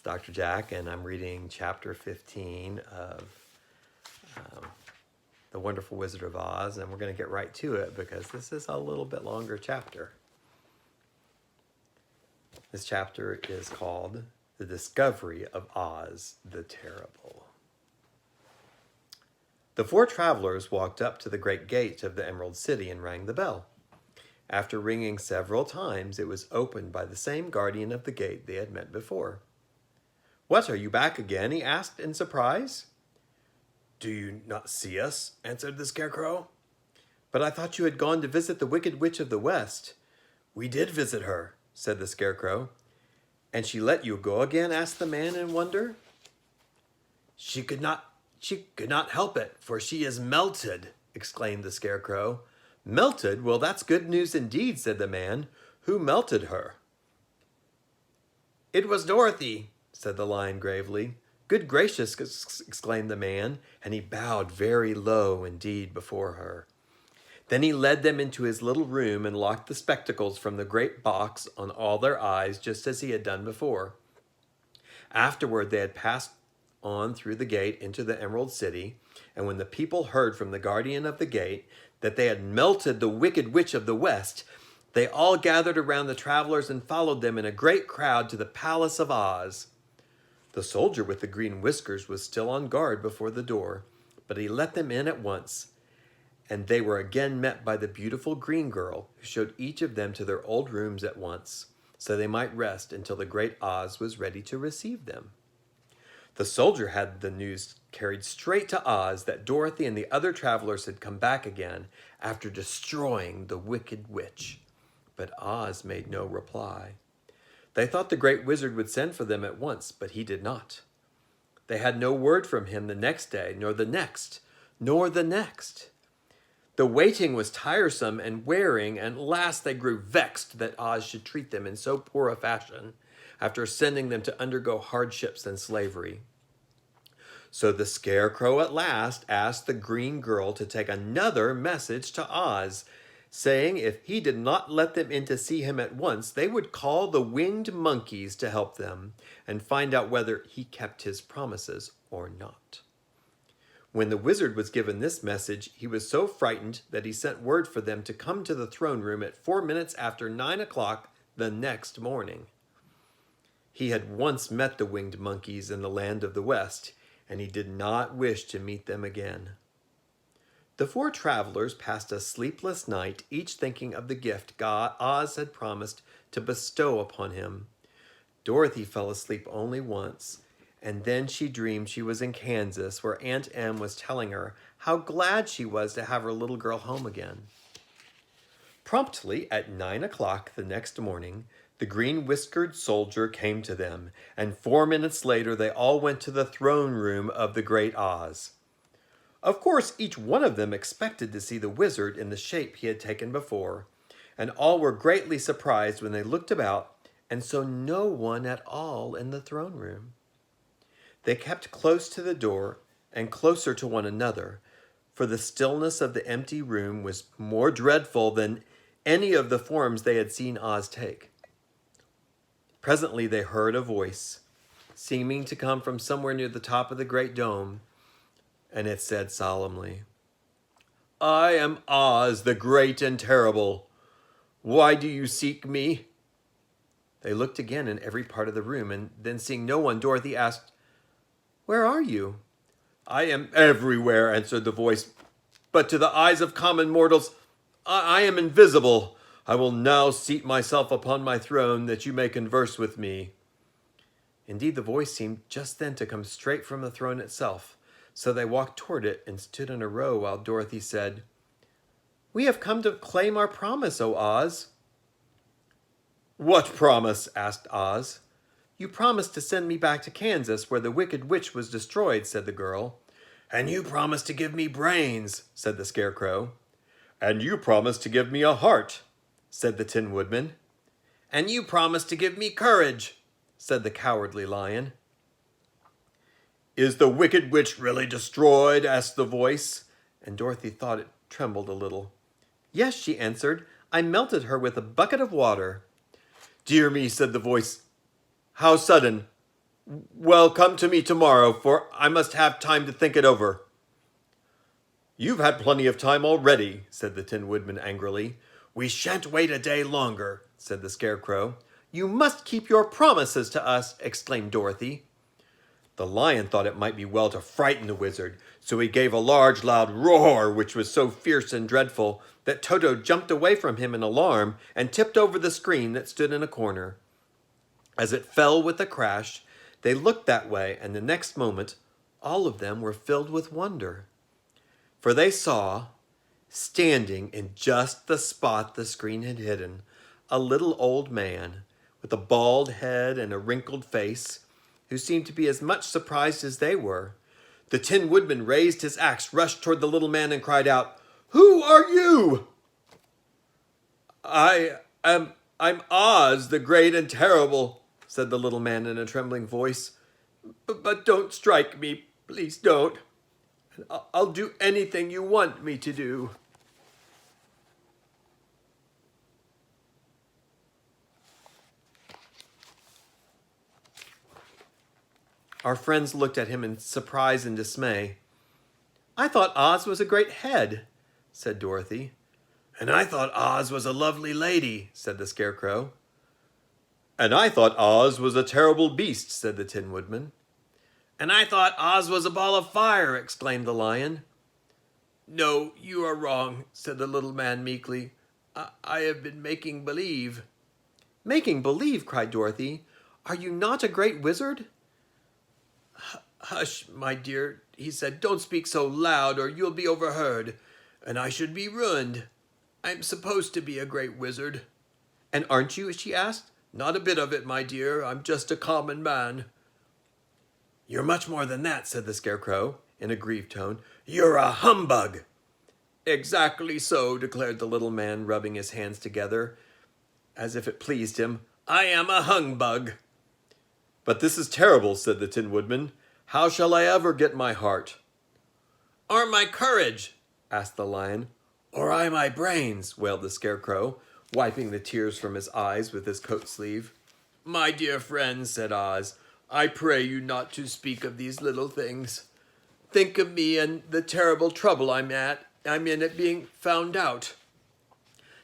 Dr. Jack, and I'm reading chapter 15 of The Wonderful Wizard of Oz, and we're going to get right to it because this is a little bit longer chapter. This chapter is called The Discovery of Oz the Terrible. The four travelers walked up to the great gate of the Emerald City and rang the bell. After ringing several times, it was opened by the same guardian of the gate they had met before. "What, are you back again?" he asked in surprise. "Do you not see us?" answered the Scarecrow. "But I thought you had gone to visit the Wicked Witch of the West." "We did visit her," said the Scarecrow. "And she let you go again?" asked the man in wonder. She could not help it, for she is melted," exclaimed the Scarecrow. "Melted? Well, that's good news indeed," said the man. "Who melted her?" "It was Dorothy," said the lion gravely. "Good gracious," exclaimed the man, and he bowed very low indeed before her. Then he led them into his little room and locked the spectacles from the great box on all their eyes, just as he had done before. Afterward, they had passed on through the gate into the Emerald City, and when the people heard from the guardian of the gate that they had melted the Wicked Witch of the West, they all gathered around the travelers and followed them in a great crowd to the Palace of Oz. The soldier with the green whiskers was still on guard before the door, but he let them in at once, and they were again met by the beautiful green girl, who showed each of them to their old rooms at once, so they might rest until the great Oz was ready to receive them. The soldier had the news carried straight to Oz that Dorothy and the other travelers had come back again after destroying the Wicked Witch, but Oz made no reply. They thought the great wizard would send for them at once, but he did not. They had no word from him the next day, nor the next, nor the next. The waiting was tiresome and wearing, and at last they grew vexed that Oz should treat them in so poor a fashion, after sending them to undergo hardships and slavery. So the Scarecrow at last asked the green girl to take another message to Oz, saying if he did not let them in to see him at once, they would call the winged monkeys to help them and find out whether he kept his promises or not. When the wizard was given this message, he was so frightened that he sent word for them to come to the throne room at 4 minutes after 9 o'clock the next morning. He had once met the winged monkeys in the land of the West, and he did not wish to meet them again. The four travelers passed a sleepless night, each thinking of the gift Oz had promised to bestow upon him. Dorothy fell asleep only once, and then she dreamed she was in Kansas, where Aunt Em was telling her how glad she was to have her little girl home again. Promptly at 9 o'clock the next morning, the green-whiskered soldier came to them, and 4 minutes later they all went to the throne room of the great Oz. Of course, each one of them expected to see the wizard in the shape he had taken before, and all were greatly surprised when they looked about and saw no one at all in the throne room. They kept close to the door and closer to one another, for the stillness of the empty room was more dreadful than any of the forms they had seen Oz take. Presently they heard a voice, seeming to come from somewhere near the top of the great dome, and it said solemnly, "I am Oz, the great and terrible. Why do you seek me?" They looked again in every part of the room, and then seeing no one, Dorothy asked, "Where are you?" "I am everywhere," answered the voice, "but to the eyes of common mortals, I am invisible. I will now seat myself upon my throne that you may converse with me." Indeed, the voice seemed just then to come straight from the throne itself, so they walked toward it and stood in a row while Dorothy said, "We have come to claim our promise, O Oz." "What promise?" asked Oz. "You promised to send me back to Kansas, where the Wicked Witch was destroyed," said the girl. "And you promised to give me brains," said the Scarecrow. "And you promised to give me a heart," said the Tin Woodman. "And you promised to give me courage," said the Cowardly Lion. "Is the Wicked Witch really destroyed?" asked the voice, and Dorothy thought it trembled a little. "Yes," she answered. "I melted her with a bucket of water." "Dear me," said the voice. "How sudden! Well, come to me tomorrow, for I must have time to think it over. You've had plenty of time already, said the Tin Woodman angrily. We shan't wait a day longer, said the Scarecrow. You must keep your promises to us, exclaimed Dorothy. The Lion thought it might be well to frighten the wizard, so he gave a large, loud roar, which was so fierce and dreadful that Toto jumped away from him in alarm and tipped over the screen that stood in a corner. As it fell with a crash, they looked that way, and the next moment, all of them were filled with wonder. For they saw, standing in just the spot the screen had hidden, a little old man with a bald head and a wrinkled face, who seemed to be as much surprised as they were. The Tin Woodman raised his axe, rushed toward the little man, and cried out, "Who are you?" I'm Oz, the great and terrible," said the little man in a trembling voice. But don't strike me, please don't. I'll do anything you want me to do." Our friends looked at him in surprise and dismay. "I thought Oz was a great head," said Dorothy. "And I thought Oz was a lovely lady," said the Scarecrow. "And I thought Oz was a terrible beast," said the Tin Woodman. "And I thought Oz was a ball of fire," exclaimed the Lion. "No, you are wrong," said the little man meekly. I have been making believe." "Making believe?" cried Dorothy. "Are you not a great wizard?" "Hush, my dear," he said. "Don't speak so loud, or you'll be overheard, and I should be ruined. I'm supposed to be a great wizard." "And aren't you?" she asked. "Not a bit of it, my dear. I'm just a common man." "You're much more than that," said the Scarecrow, in a grieved tone. "You're a humbug." "Exactly so," declared the little man, rubbing his hands together, as if it pleased him. "I am a humbug." "But this is terrible," said the Tin Woodman. "How shall I ever get my heart?" "Or my courage?" asked the Lion. "Or I my brains?" wailed the Scarecrow, wiping the tears from his eyes with his coat sleeve. "My dear friends," said Oz, "I pray you not to speak of these little things. Think of me and the terrible trouble I'm in at being found out."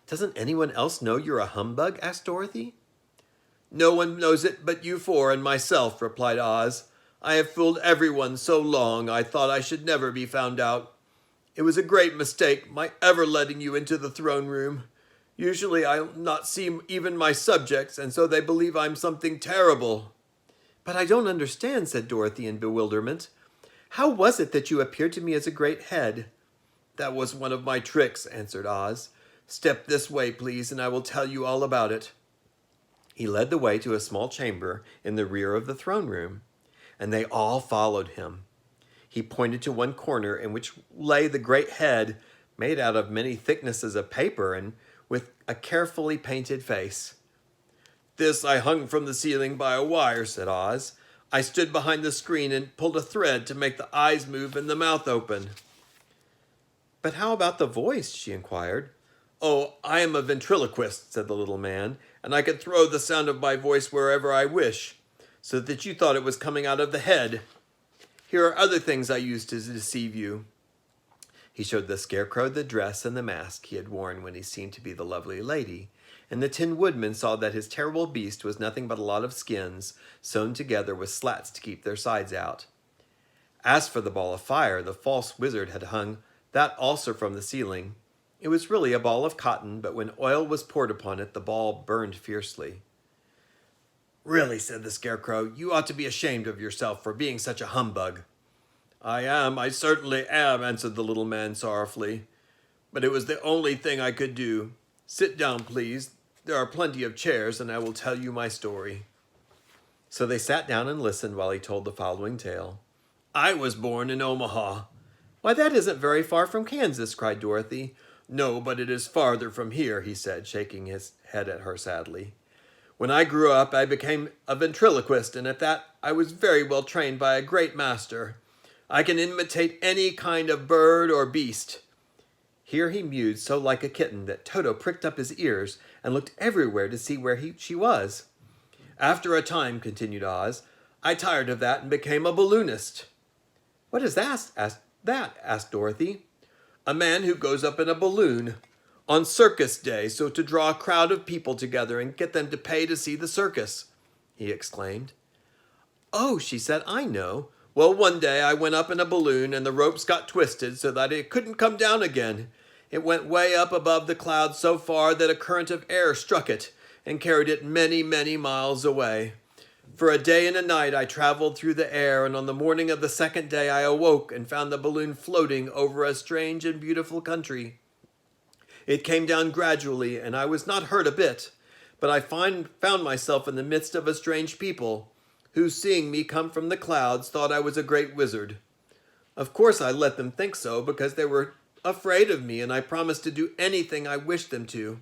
"Doesn't anyone else know you're a humbug?" asked Dorothy. "No one knows it but you four and myself," replied Oz. "I have fooled everyone so long I thought I should never be found out. It was a great mistake, my ever letting you into the throne room. Usually I'll not see even my subjects, and so they believe I'm something terrible." "But I don't understand," said Dorothy in bewilderment. "How was it that you appeared to me as a great head?" "That was one of my tricks," answered Oz. "Step this way, please, and I will tell you all about it." He led the way to a small chamber in the rear of the throne room, and they all followed him. He pointed to one corner in which lay the great head, made out of many thicknesses of paper and with a carefully painted face. "This I hung from the ceiling by a wire," said Oz. "I stood behind the screen and pulled a thread to make the eyes move and the mouth open." "But how about the voice?" she inquired. "Oh, I am a ventriloquist," said the little man, "and I can throw the sound of my voice wherever I wish, so that you thought it was coming out of the head. Here are other things I used to deceive you." He showed the Scarecrow the dress and the mask he had worn when he seemed to be the lovely lady, and the Tin Woodman saw that his terrible beast was nothing but a lot of skins sewn together with slats to keep their sides out. As for the ball of fire, the false wizard had hung that also from the ceiling. It was really a ball of cotton, but when oil was poured upon it, the ball burned fiercely. "Really," said the Scarecrow, "you ought to be ashamed of yourself for being such a humbug." I certainly am," answered the little man sorrowfully. "But it was the only thing I could do. Sit down, please. There are plenty of chairs, and I will tell you my story." So they sat down and listened while he told the following tale. "I was born in Omaha." "Why, that isn't very far from Kansas," cried Dorothy. "No, but it is farther from here," he said, shaking his head at her sadly. "When I grew up, I became a ventriloquist, and at that I was very well trained by a great master. I can imitate any kind of bird or beast." Here he mewed so like a kitten that Toto pricked up his ears and looked everywhere to see where she was. "After a time," continued Oz, I tired of that and became a balloonist." "What is that?" asked Dorothy. "A man who goes up in a balloon on circus day, so to draw a crowd of people together and get them to pay to see the circus," he exclaimed. "Oh," she said, "I know. Well, one day I went up in a balloon and the ropes got twisted so that it couldn't come down again. It went way up above the clouds so far that a current of air struck it and carried it many, many miles away. For a day and a night I traveled through the air, and on the morning of the second day I awoke and found the balloon floating over a strange and beautiful country. It came down gradually, and I was not hurt a bit, but I found myself in the midst of a strange people, who, seeing me come from the clouds, thought I was a great wizard. Of course I let them think so, because they were afraid of me, and I promised to do anything I wished them to.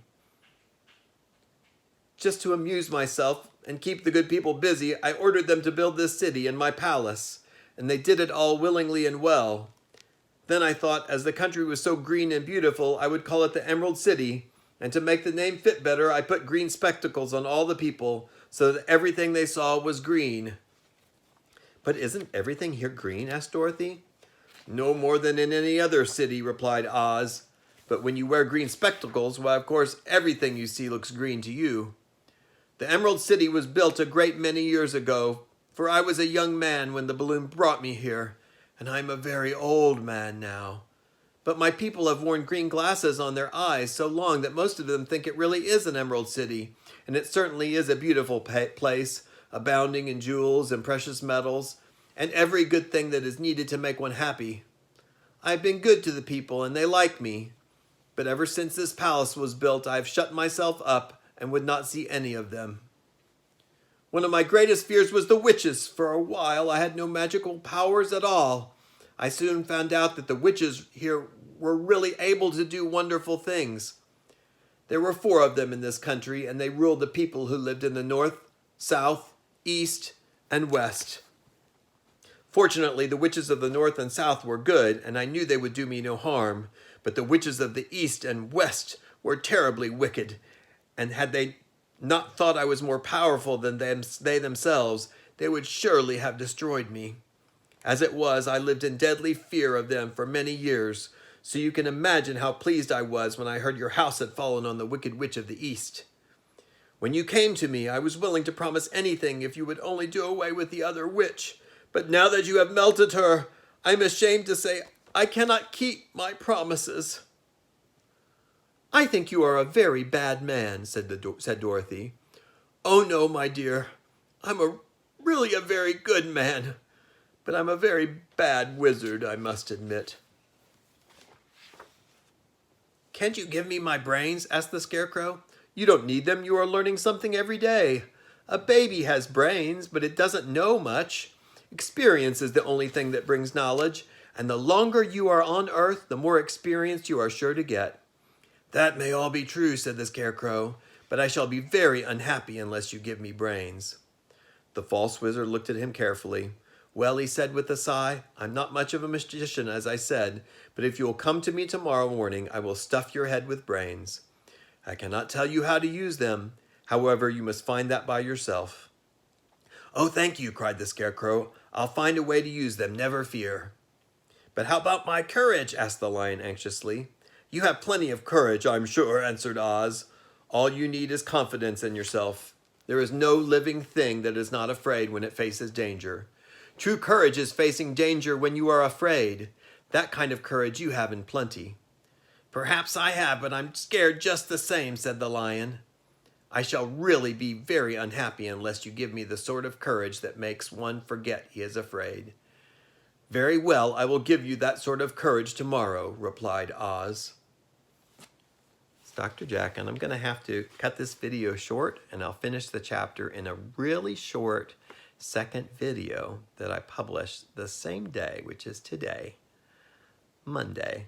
Just to amuse myself and keep the good people busy, I ordered them to build this city and my palace, and they did it all willingly and well. Then I thought, as the country was so green and beautiful, I would call it the Emerald City, and to make the name fit better, I put green spectacles on all the people, so that everything they saw was green." "But isn't everything here green?" asked Dorothy. "No more than in any other city," replied Oz. "But when you wear green spectacles, why, of course, everything you see looks green to you. The Emerald City was built a great many years ago, for I was a young man when the balloon brought me here, and I'm a very old man now. But my people have worn green glasses on their eyes so long that most of them think it really is an Emerald City, and it certainly is a beautiful place, abounding in jewels and precious metals, and every good thing that is needed to make one happy. I've been good to the people, and they like me. But ever since this palace was built, I have shut myself up and would not see any of them. One of my greatest fears was the witches. For a while I had no magical powers at all. I soon found out that the witches here were really able to do wonderful things. There were 4 of them in this country, and they ruled the people who lived in the north, south, east, and west. Fortunately, the witches of the north and south were good, and I knew they would do me no harm. But the witches of the east and west were terribly wicked, and had they not thought I was more powerful than they themselves, they would surely have destroyed me. As it was, I lived in deadly fear of them for many years, so you can imagine how pleased I was when I heard your house had fallen on the wicked witch of the east. When you came to me, I was willing to promise anything if you would only do away with the other witch. But now that you have melted her, I'm ashamed to say I cannot keep my promises." "I think you are a very bad man," said Dorothy. "Oh no, my dear. I'm really a very good man. But I'm a very bad wizard, I must admit." "Can't you give me my brains?" asked the Scarecrow. "You don't need them. You are learning something every day. A baby has brains, but it doesn't know much. Experience is the only thing that brings knowledge, and the longer you are on Earth, the more experience you are sure to get." "That may all be true," said the Scarecrow, "but I shall be very unhappy unless you give me brains." The false wizard looked at him carefully. "Well," he said with a sigh, "I'm not much of a magician, as I said, but if you will come to me tomorrow morning, I will stuff your head with brains. I cannot tell you how to use them. However, you must find that by yourself." "Oh, thank you," cried the Scarecrow. "I'll find a way to use them, never fear." "But how about my courage?" asked the Lion anxiously. "You have plenty of courage, I'm sure," answered Oz. "All you need is confidence in yourself. There is no living thing that is not afraid when it faces danger. True courage is facing danger when you are afraid. That kind of courage you have in plenty." "Perhaps I have, but I'm scared just the same," said the Lion. "I shall really be very unhappy unless you give me the sort of courage that makes one forget he is afraid." "Very well, I will give you that sort of courage tomorrow," replied Oz. It's Dr. Jack, and I'm going to have to cut this video short, and I'll finish the chapter in a really short second video that I published the same day, which is today, Monday.